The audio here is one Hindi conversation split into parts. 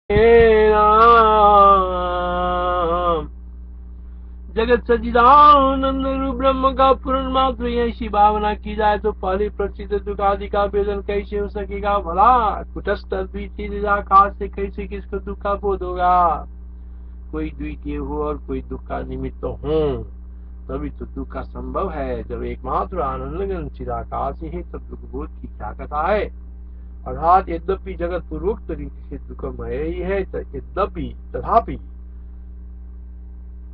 राम। जगत सच्चिदानंद रूप ब्रह्म का पूर्ण मात्र ऐसी भावना की जाए तो पहले प्रसिद्ध दुखादि का वेदन कैसे हो सकेगा भला। कुटस्थ द्वितीय निराकार से कैसे किसको दुख का बोध होगा। कोई द्वितीय हो और कोई दुख का निमित्त हो तभी तो दुख का संभव है। जब एकमात्र आनंद चिराकाश है तब दुख बोध की क्या कथा है। अर्थात यद्यपि जगत पूर्वोक्त रीति से दुखमय ही है यद्यपि तथापि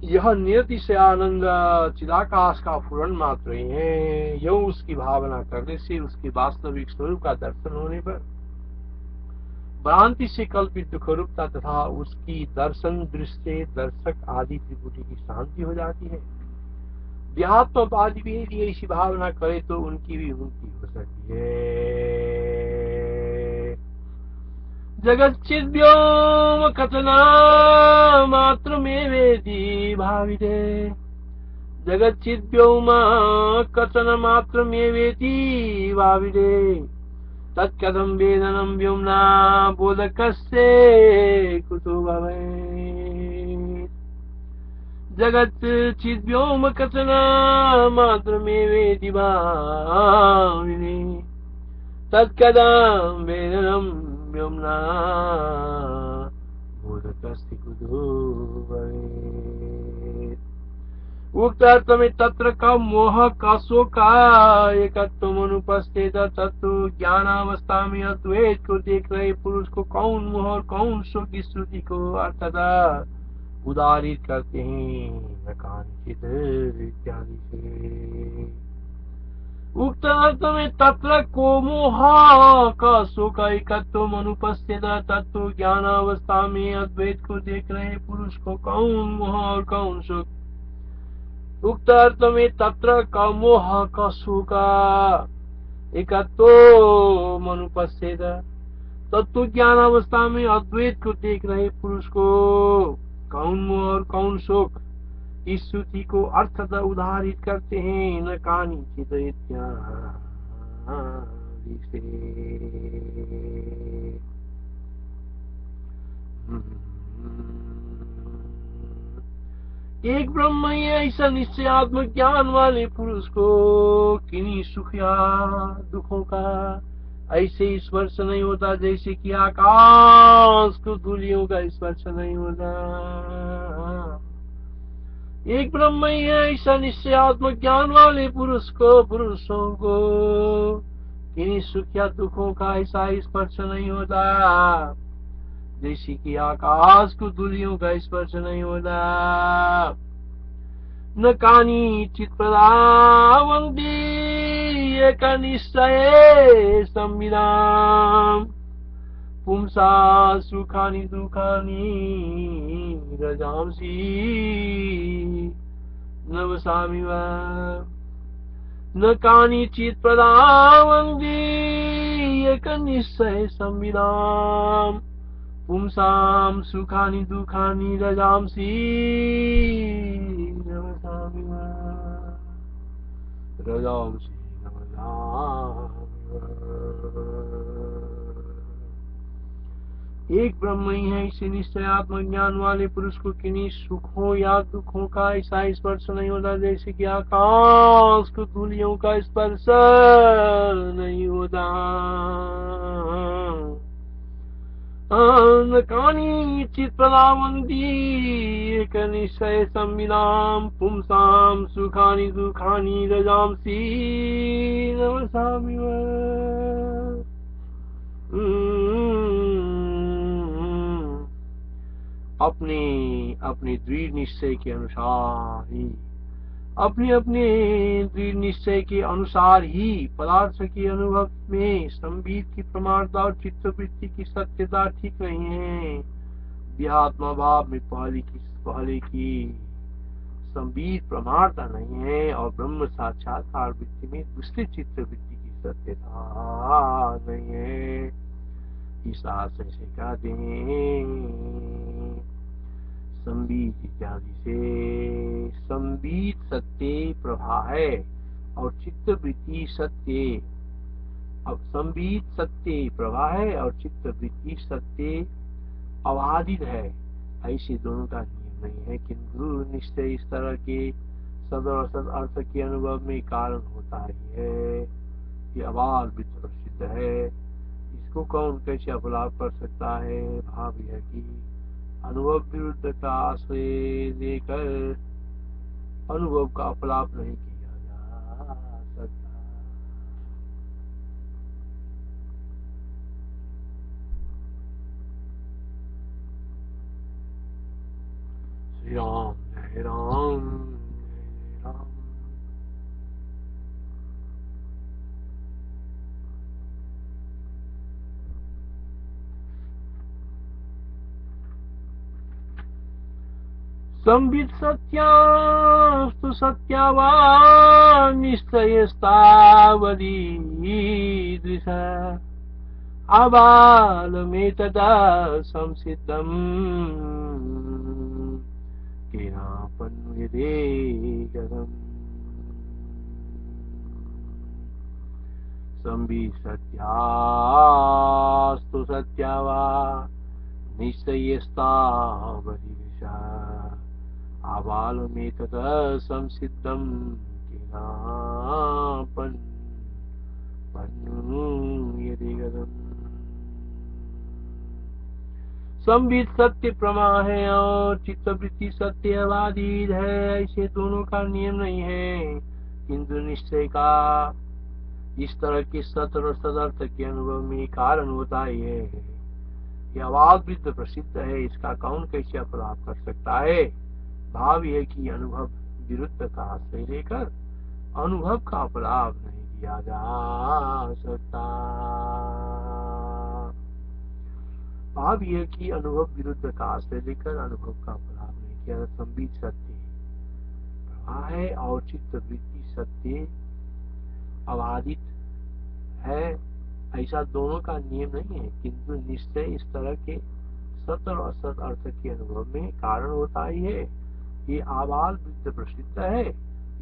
यह नियति से आनंद चिदाकाश का फूरण मात्र ही है। यो उसकी भावना करने से उसके वास्तविक स्वरूप का दर्शन होने पर भ्रांति से कल्पित दुख रूपता तथा उसकी दर्शन दृष्टि दर्शक आदि त्रिपुटी की शांति हो जाती है। देहात्मवादी भी यदि ऐसी भावना करे तो उनकी भी मुक्ति हो सकती है। जगच्चिद व्योम कथना मात्र में वेदी भाविते। जगच्चिद व्योम कथन मात्र में वेदी भाविते। तत्कथम वेदनम व्योमना बोधकस्य कुतो भवेत्। जगत चिद व्योम कथन मात्र में वेदी भाविते। तत्कथम वेदनम व्योमना बोधकस्य कुतो भवेत्। उक्तार्थमे तत्र का मोह का शोका एकत्वम अनुपस्थित तत्व ज्ञानावस्था में अद्वैत को देख रहे पुरुष को कौन मोह और कौन शोक की श्रुति को अर्थात उदारित करते हैं नकांचित इत्यादि से। उक्त अर्थ में तत्र को मोह का शोक एकत्वम अनुपस्थित तत्व ज्ञानावस्था में अद्वैत को देख रहे पुरुष को कौन मोह और कौन शोक। उक्त अर्थ में तत्र का मोह का शोक एकत्वम अनुपस्थित तत्व ज्ञान अवस्था में अद्वैत को देख रहे पुरुष को कौन मोह और कौन शोक इस श्रुति को अर्थतः उदाहरित करते हैं न कानी चित इत्यादि से। एक ब्रह्म ही ऐसा निश्चयात्मक ज्ञान वाले पुरुष को किन्हीं सुख या दुखों का ऐसे स्पर्श नहीं होता जैसे कि आकाश को धूलियों का स्पर्श नहीं होता। एक ब्रह्म ही है ऐसा निश्चयात्मक ज्ञान वाले पुरुषों को किन्हीं सुख या दुखों का ऐसा स्पर्श नहीं होता जैसे कि आकाश को धूलियों का स्पर्श नहीं होता। न कानी चित्प्रदावन्ति एक निश्चये संविदाम् पुंसा सुखानि दुखानि रजांसि नवसामि वा। न कानि चित्प्रदावन्ति एक निश्चये संविदाम् पुंसां सुखानि दुखानि रजांसि नवसामि वा। रजांसि नवसामि वा। एक ब्रह्म ही है इसे निश्चयात्मक ज्ञान वाले पुरुष को किन्हीं सुखों या दुखों का ऐसा स्पर्श नहीं होता जैसे कि आकाश को धूलियों का स्पर्श नहीं होता। न कानि चित्प्रदावन्ति एक निश्चये संविदाम् पुंसां सुखानि दुखानि रजांसि नवसामि वा। अपने अपने दृढ़ निश्चय के अनुसार ही अपने दृढ़ निश्चय के अनुसार ही पदार्थ के अनुभव में संबित की प्रमाणता और चित्तवृत्ति की सत्यता ठीक नहीं है। देहात्मा भाव में पहले की संबित प्रमाणता नहीं है और ब्रह्म साक्षात्कार वृत्ति में दूसरे चित्तवृत्ति की सत्यता नहीं है। इस आशय से कहते हैं संबित इत्यादि से संबित सत्य प्रभा है और चित्तवृत्ति सत्य। अब संबित सत्य प्रभा है और चित्तवृत्ति सत्य अबाधित है, ऐसे दोनों का नियम नहीं है, किंतु निश्चय इस तरह के सद और असद अर्थ के अनुभव में कारण होता ही है। ये अबाल विद प्रसिद्ध है, इसको कौन कैसे अपलाप कर सकता है। भाव यह कि अनुभव विरुद्ध का आश्रय लेकर अनुभव का अपलाप नहीं किया जा सकता। श्री राम जय राम जय राम। संबित सत्यास्तु सत्यावान् निश्चयस्तावदीदृश आबालमेतदा संसिद्धम् केनापन्विदे जगम्। संबित सत्यास्तु सत्यावान् निश्चयस्तावदीदृश आबालमेतत् संसिद्धम् केनापन्विदे जगम्। संबित सत्य प्रमा है और चित्तवृत्ति सत्यवादी है, ऐसे दोनों का नियम नहीं है, किंतु निश्चय का इस तरह के सत और सदर्थ के अनुभव में कारण होता ही है। यह अबाध वृद्ध प्रसिद्ध है, इसका कौन कैसे अपलाप कर सकता है। भाव यह कि अनुभव विरुद्ध का आश्रय लेकर अनुभव का अपलाप नहीं किया जा सकता। भाव यह कि अनुभव विरुद्ध का आश्रय लेकर अनुभव का अपलाप नहीं किया जा। संबित सत्य प्रवाह है और चित्त वृत्ति सत्य अबाधित है, ऐसा दोनों का नियम नहीं है, किंतु निश्चय इस तरह के सत और असत अर्थ के अनुभव में कारण होता ही है। ये आबाल वृद्ध प्रसिद्ध है,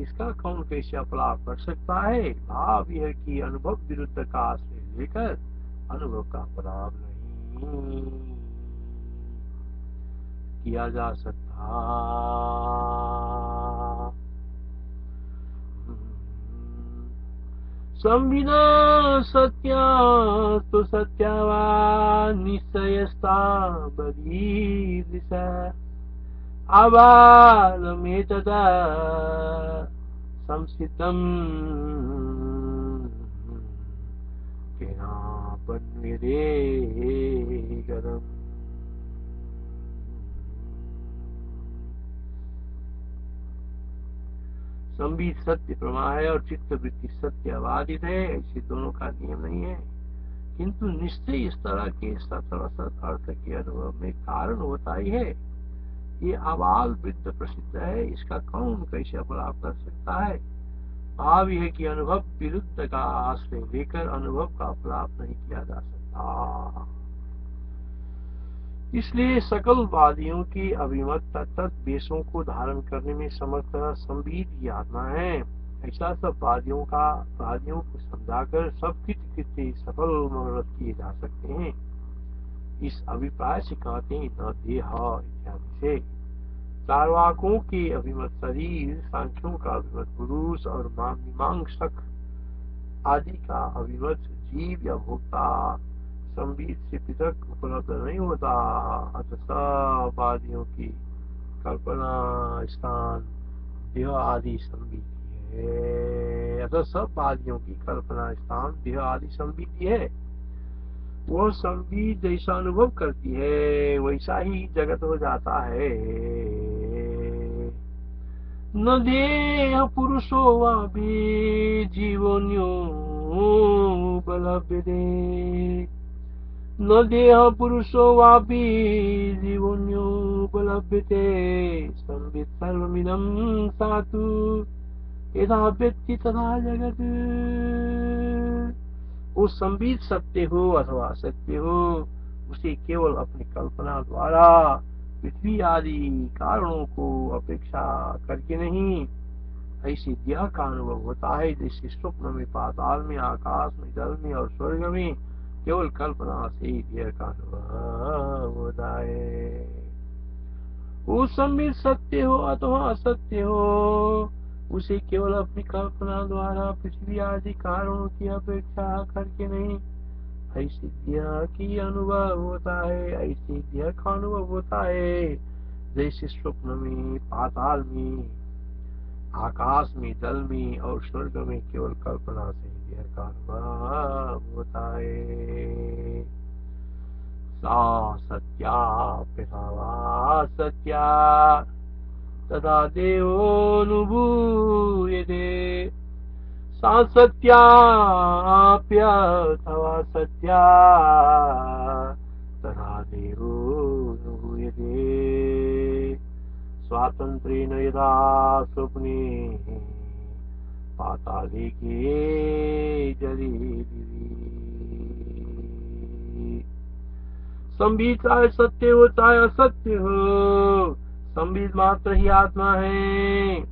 इसका कौन कैसे अपलाप कर सकता है। भाव यह कि अनुभव विरुद्ध का आश्रय लेकर अनुभव का अपलाप नहीं किया जा सकता। संविदा सत्यास्तु सत्यावान् निश्चयस्तावदीदृश आबालमेतदा संसिद्धम् केनापन्विदे जगम्। संबित सत्य प्रमा है और चित्त वृत्ति सत्य अबाधित है, ऐसे दोनों का नियम नहीं है, किंतु निश्चय इस तरह के सत और असत अर्थ के अनुभव में कारण होता ही है। ये आबाल वृद्ध प्रसिद्ध है, इसका कौन कैसे अपलाप कर सकता है। भाव यह कि अनुभव विरुद्ध का आश्रय लेकर अनुभव का अपलाप नहीं किया जा सकता। इसलिए सकल वादियों की अभिमत तत्त वेशों को धारण करने में समर्थ संबित की आत्मा है। ऐसा सब वादियों को समझाकर सब कृत्य सफल मनोरथ किए जा सकते हैं। इस अभिप्राय से कहते हैं न देह इत्यादि से। चारवाकों के अभिमत शरीर, सांख्यों का अभिमत पुरुष और मीमांसक आदि का अभिमत जीव या भोक्ता संबित से पृथक उपलब्ध नहीं होता। अतः सब आदियों की कल्पना स्थान देह आदि संबित है। अतः सब आदियों की कल्पना स्थान देह आदि संबित है। वो संबित जैसा अनुभव करती है वैसा ही जगत हो जाता है। न देह पुरुषो वापि जीवन्यो बलभ्यते न देह पुरुषो वापि जीवन्योपलभ्यते संबित सर्वमिदं सातु यथा व्यक्ति तथा जगत। वो संबित सत्य हो अथवा असत्य हो, उसे केवल अपनी कल्पना द्वारा पृथ्वी आदि कारणों को अपेक्षा करके नहीं, ऐसी देह का अनुभव होता है जैसे स्वप्न में, पाताल में, आकाश में, जल में और स्वर्ग में केवल कल्पना से ही देह का अनुभव होता है। वो संबित सत्य हो अथवा असत्य हो, उसे केवल अपनी कल्पना द्वारा पृथ्वी आदि कारणों की अपेक्षा करके नहीं, ऐसी देह की अनुभव होता है, ऐसी देह का अनुभव होता है जैसे स्वप्न में, पाताल में, आकाश में, जल में और स्वर्ग में केवल कल्पना से देह का अनुभव होता है। सा सत्या पिता सत्या तदा देवोऽनुभूयते, सा सत्याप्यथवा सत्या तदा देवोऽनुभूयते। स्वातन्त्र्येण यदा स्वप्ने पाताले के जले दिवि। संबित चाहे सत्य हो चाहे असत्य हो, संबित मात्र ही आत्मा है।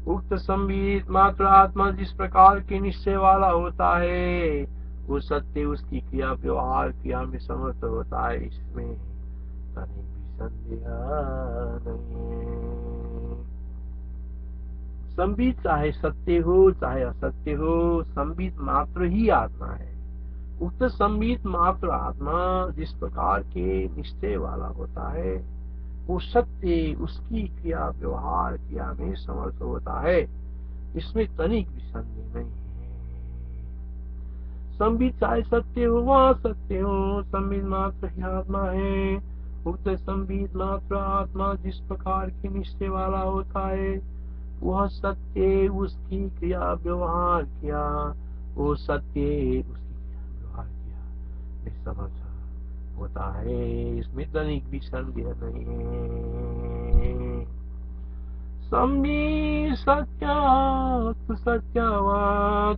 उक्त संबित मात्र आत्मा जिस प्रकार के निश्चय वाला होता है, वो सत्य उसकी क्रिया व्यवहार क्रिया में समर्थ होता है, इसमें कहीं भी संदेह नहीं है। संबित चाहे सत्य हो चाहे असत्य हो, संबित मात्र ही आत्मा है। उक्त संबित मात्र आत्मा जिस प्रकार के निश्चय वाला होता है, वो सत्य उसकी क्रिया व्यवहार क्रिया में समर्थ होता है, इसमें तनिक भी संदेह नहीं है। संबित चाहे सत्य हो वह सत्य हो, संबित मात्र ही आत्मा है। उक्त संबित मात्र आत्मा जिस प्रकार के निश्चय वाला होता है, वह सत्य उसकी क्रिया व्यवहार किया, वो सत्य उसकी क्रिया व्यवहार किया में समर्थ होता है, इसमें तनिक भी संदेह नहीं है। संबित सत्या सत्यावा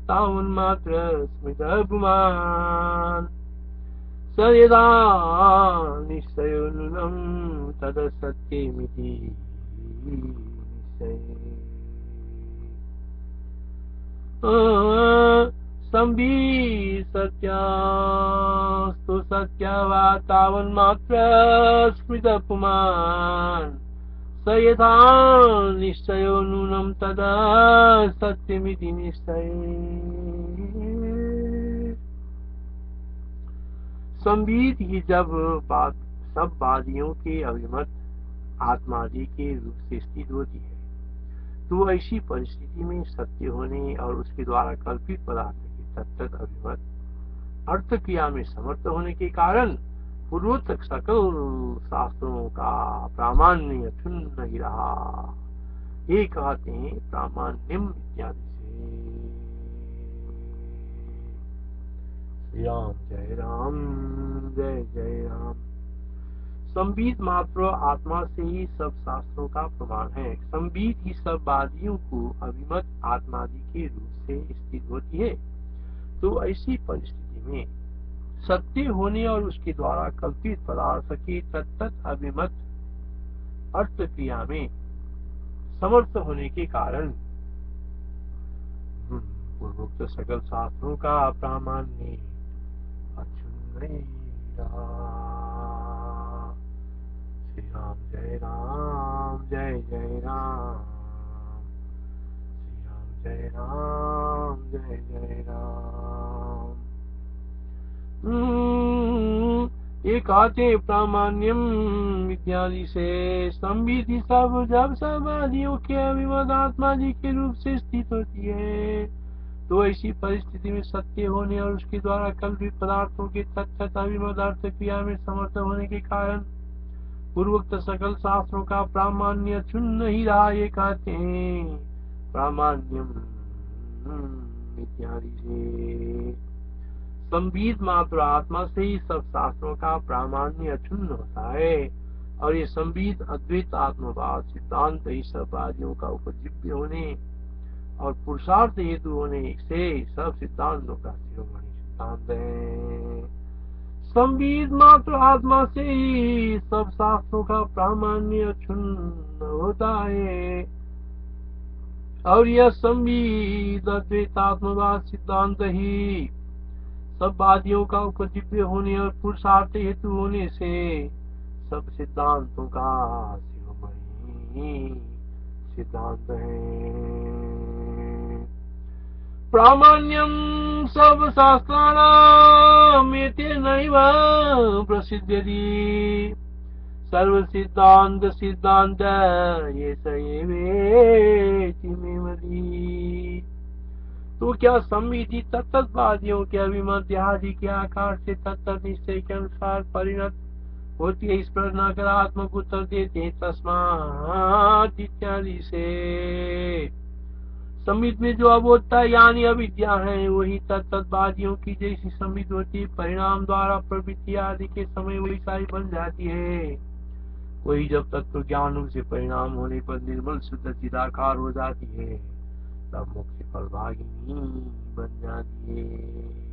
तावन्मात्र स्मृत पुमान्, स यदा निश्चयो नूनं तद सत्यमिति निश्चये। संबित सत्यास्तु सत्यावा तावन्मात्र स्मृत पुमान्, स यथा निश्चयो नूनं तदा सत्यमिति निश्चये। संबित ही जब सब वादियों के अभिमत आत्मादि के रूप से स्थित होती है, तो ऐसी परिस्थिति में सत्य होने और उसके द्वारा कल्पित पदार्थ के तत्त अभिमत अर्थ क्रिया में समर्थ होने के कारण पूर्वोक्त सकल शास्त्रों का प्रामाण्य क्षुण्ण ही रहा। ये कहते हैं प्रामाण्यम इत्यादि से। राम जय राम, जय जय राम। संबित मात्र आत्मा से ही सब शास्त्रों का प्रमाण है। संबित ही सब वादियों को अभिमत आत्मादि के रूप से स्थित होती है, तो ऐसी परिस्थिति में सत्य होने और उसके द्वारा कल्पित पदार्थ के तत्त अभिमत अर्थ क्रिया में समर्थ होने के कारण पूर्वोक्त सकल शास्त्रों का प्रामाण्य अक्षुण्ण रहा। श्री राम जय राम, जय जय राम। श्री राम जय राम, जय जय राम। ये कहते प्रामाण्यम इत्यादि से। संबित सब जब सब आदियों के अभिमत आत्मा जी के रूप से स्थित होती है, तो ऐसी परिस्थिति में सत्य होने और उसके द्वारा कल्पित पदार्थों के तत्त अभिमत अर्थ क्रिया में समर्थ होने के कारण पूर्वोक्त सकल शास्त्रों का प्रामाण्य क्षुण्ण ही रहा। ये कहते हैं प्रामाण्यम इत्यादि से। संबित मात्र आत्मा से ही सब शास्त्रों का प्रामाण्य अक्षुण्ण होता है, और ये संबित अद्वैत आत्मवाद सिद्धांत ही सब आदियों का उपजीव्य होने और पुरुषार्थ हेतु होने से सब सिद्धांतों का शिरोमणि सिद्धांत है। संबित मात्र आत्मा से ही सब शास्त्रों का प्रामाण्य क्षुण्ण होता है, और यह संबित अद्वैतात्मवाद सिद्धांत ही सब वादियों का उपजीव्य होने और पुरुषार्थ हेतु होने से सब सिद्धांतों का शिरोमणि सिद्धांत है। प्रामाण्यम सब शास्त्राणाम एतेनैव प्रसिद्ध्यति सर्व सिद्धांत सिद्धांत ये सएवेति मे मति। तो क्या संविधि तत्तवादियों के अभिमत्यादि के आकार से तत्त निश्चय के अनुसार परिणत होती है? इस प्रश्न नकारात्मक उत्तर देते हैं तस्मात् इत्यादि से। संविद में जो अबोधता यानी अविद्या है वही तत्तवादियों की जैसी संविद होती, परिणाम द्वारा प्रवृत्ति आदि के समय वैसा ही बन जाती है। वही जब तत्व ज्ञान से परिणाम होने पर निर्मल शुद्ध चिदाकार हो जाती है, तब मोक्ष फलभागिनी बन जाती है।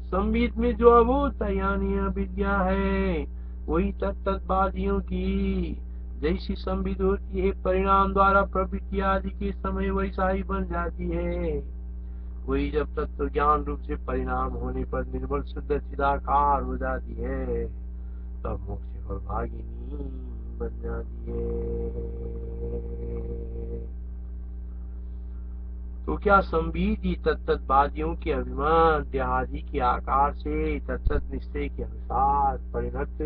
संविद में जो अबोधता यानी अविद्या है वही तत्तवादियों की जैसी संविद होती है, परिणाम द्वारा प्रवृत्ति आदि के समय वैसा ही बन जाती है। वही जब तत्व ज्ञान रूप से परिणाम होने पर निर्मल शुद्ध चिदाकार हो जाती है, तब मोक्ष फलभागिनी बन जाती है। तो क्या संविधि तत्तवादियों के अभिमान देहादि के आकार से तत्त निश्चय के अनुसार परिणत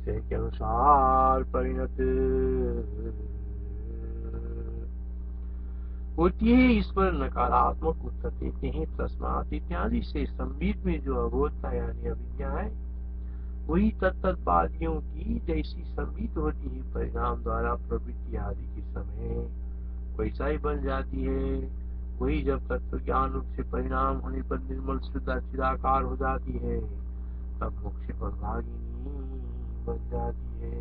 के अनुसार परिणत होती है? इस पर नकारात्मक उत्तर देते हैं तस्मात् इत्यादि से। संविद में जो अबोधता यानी अविद्या है वही तत्तवादियों की जैसी संविद होती है, परिणाम द्वारा प्रवृत्ति आदि के समय वैसा ही बन जाती है। वही जब तत्व ज्ञान रूप से परिणाम होने पर निर्मल शुद्ध चिदाकार हो जाती है, तब मोक्ष फलभागिनी बन जाती है।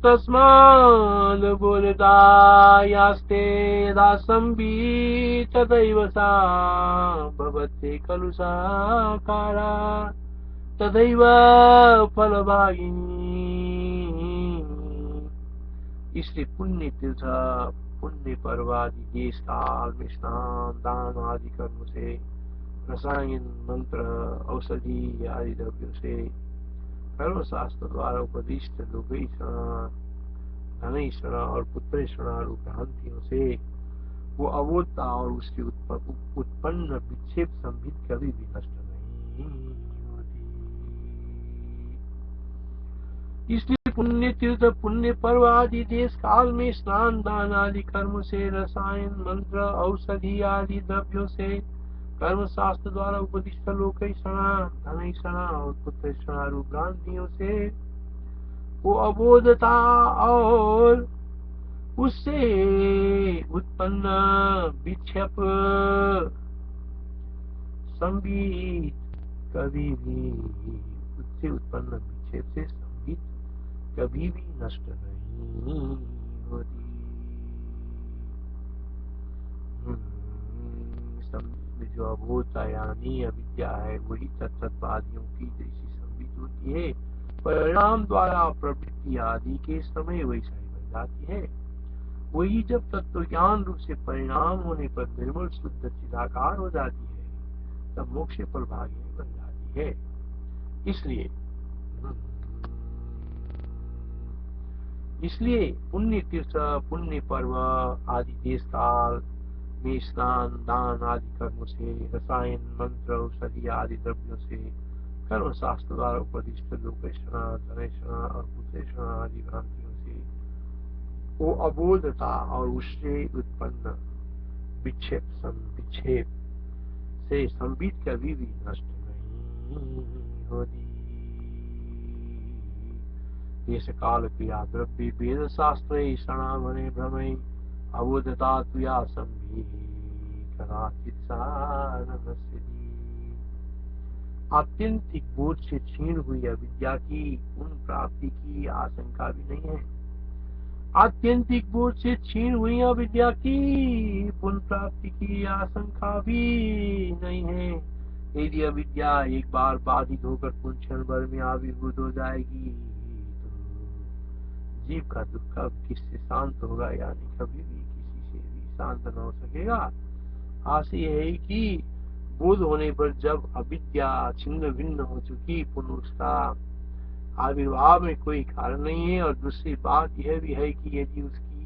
तस्माद् बोधता यास्ते यदा संवित् तदैव सा भवते खलु साकारा तदैव फलभागिनी। इसलिए पुण्य तीर्थ पुण्य पर्वादि देश काल में स्नान दान आदि कर्म से, रसायन मंत्र औषधि आदि द्रव्यों से, कर्मशास्त्र द्वारा उपदिष्ट लोकेशण धनेशण और पुत्रेशण रूप भ्रांतियों से वो अबोधता और उसके उत्पन्न विक्षेप संबित कभी भी नष्ट नहीं होती। इसलिए पुण्य तीर्थ पुण्य पर्व आदि देश काल में स्नान दान आदि कर्म से, रसायन मंत्र औषधि आदि द्रव्यों से, कर्म शास्त्र द्वारा उपदिष्ट लोकेशणा धनेशणा और पुत्रेशणा रूप भ्रांतियों से वो अबोधता और उससे उत्पन्न विक्षेप संबित कभी भी, उससे उत्पन्न विक्षेप से संबित कभी भी नष्ट नहीं होती। जो अबोधता यानी अविद्या है वही तत्तवादियों की जैसी संबित होती है, परिणाम द्वारा प्रवृत्ति आदि के समय वैसा ही बन जाती है। वही जब तत्व ज्ञान रूप से परिणाम होने पर निर्मल शुद्ध चिदाकार हो जाती है, तब मोक्ष फलभागिनी बन जाती है। इसलिए पुण्य तीर्थ पुण्य पर्व आदि देश काल में स्नान दान आदि कर्मों से, रसायन मंत्र औषधि आदि द्रव्यों से, कर्म शास्त्र द्वारा उपदिष्ट लोकेशणा धनेशणा और पुत्रेशणा आदि भ्रांतियों से वो अबोधता और उससे उत्पन्न विक्षेप से संबित कभी भी नष्ट नहीं होती। देश काल क्रिया द्रव्य वेद शास्त्र शणामणे भ्रमय अबोधता तुया संभि कदाचित आत्यंतिक बोध से क्षीण हुई अविद्या की पुनः प्राप्ति की आशंका भी नहीं है। आत्यंतिक बोध से क्षीण हुई अविद्या की पुनः प्राप्ति की आशंका भी नहीं है। यदि अविद्या एक बार बाधित होकर पुनः क्षण भर में आविर्भूत हो जाएगी तो जीव का दुख किससे शांत होगा, यानी कभी भी किसी से भी शांत न हो सकेगा। आशय है कि बोध होने पर जब अविद्या छिन्न भिन्न हो चुकी, पुनः उसका आविर्भाव में कोई कारण नहीं है। और दूसरी बात यह भी है कि यदि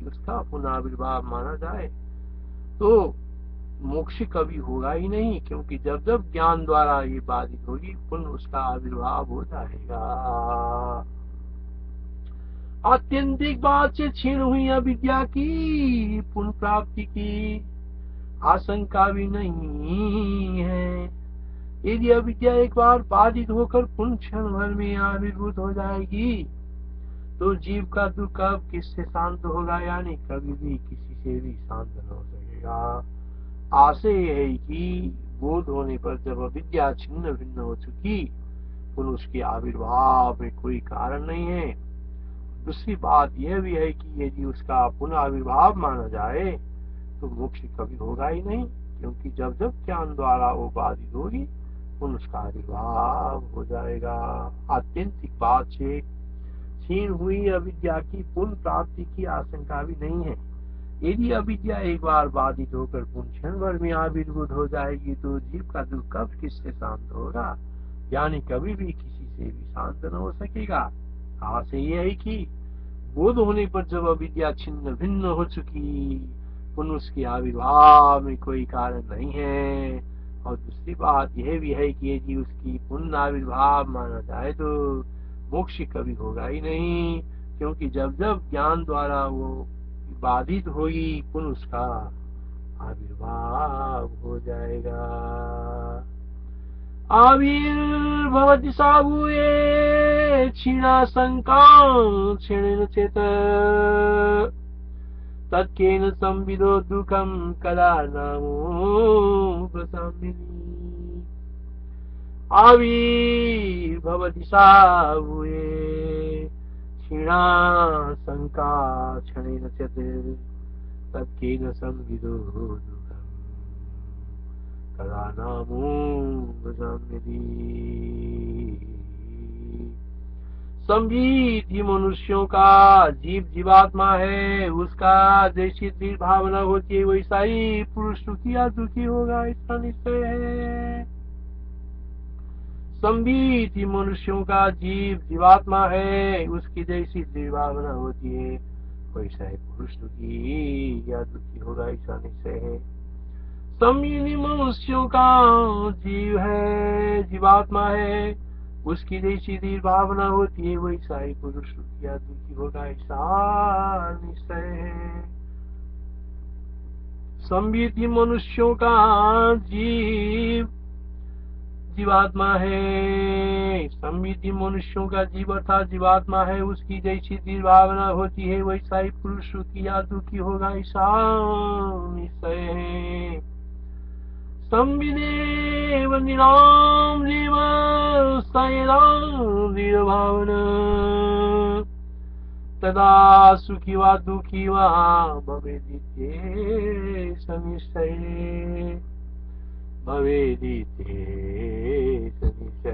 उसका पुनः आविर्भाव माना जाए तो मोक्ष कभी होगा ही नहीं, क्योंकि जब जब ज्ञान द्वारा ये बाधित होगी पुनः उसका आविर्भाव हो जाएगा। आत्यंतिक बात से क्षीण हुई अविद्या की पुनः प्राप्ति की आशंका भी नहीं है। यदि अविद्या एक बार बाधित होकर पुनः क्षण भर में आविर्भूत हो जाएगी तो जीव का दुख अब किससे शांत होगा, यानी कभी भी किसी से भी शांत न हो सकेगा। आशय यह है कि बोध होने पर जब अविद्या छिन्न भिन्न हो चुकी पुनः उसके आविर्भाव में कोई कारण नहीं है। दूसरी बात यह भी है कि यदि उसका पुनः आविर्भाव माना जाए तो मोक्ष कभी होगा ही नहीं, क्योंकि जब जब ज्ञान द्वारा वो बाधित होगी पुनः उसका आविर्भाव हो जाएगा। आत्यंतिक बात से क्षीण हुई अविद्या की पुनः प्राप्ति की आशंका भी नहीं है। यदि अविद्या एक बार बाधित होकर पुनः क्षण भर में आविर्भूत हो जाएगी तो जीव का दुख कब किससे शांत होगा, यानी कभी भी किसी से भी शांत न हो सकेगा। आशय यह है कि बोध होने पर जब अविद्या छिन्न भिन्न हो चुकी पुनः उसके आविर्भाव में कोई कारण नहीं है। और दूसरी बात यह भी है कि यदि उसकी पुनः आविर्भाव माना जाए तो मोक्ष कभी होगा ही नहीं, क्योंकि जब जब ज्ञान द्वारा वो बाधित होगी पुनः उसका आविर्भाव हो जाएगा। आविर्भवति साभूये क्षीणाशंकां क्षीणेन चेत् तत्केन संविदो दुःखं कदा नामुपशम्यति। आविर्भवति साभूये क्षीणाशंका क्षणेन चेत् तत्केन संविदो दुःखं कदा नामुपशम्यति। संविधि मनुष्यों का जीव जीवात्मा है, उसका जैसी दृढ़ भावना होती है वैसा ही पुरुष सुखी या दुखी होगा, इसका निश्चय है। संविधि मनुष्यों का जीव जीवात्मा है, उसकी जैसी दृढ़ भावना होती है वैसा ही पुरुष सुखी या दुखी होगा, ऐसा निश्चय है। संविधि मनुष्यों का जीव है, जीवात्मा है, उसकी जैसी दृढ़ भावना होती है वैसा ही पुरुष सुखी या दुखी होगा, ऐसा निश्चय है। संविधि मनुष्यों का जीव जीवात्मा है, संविधि मनुष्यों का जीव अर्थात जीवात्मा है, उसकी जैसी दृढ़ भावना होती है वैसा ही पुरुष सुखी या दुखी होगा, ऐसा निश्चय है। संविदेव निराम जीव सयदां दृढ़ भावना तदा सुखी वा दुखी वा भवेदित्येष सनिश्चय भवेदित्येष सनिश्चय।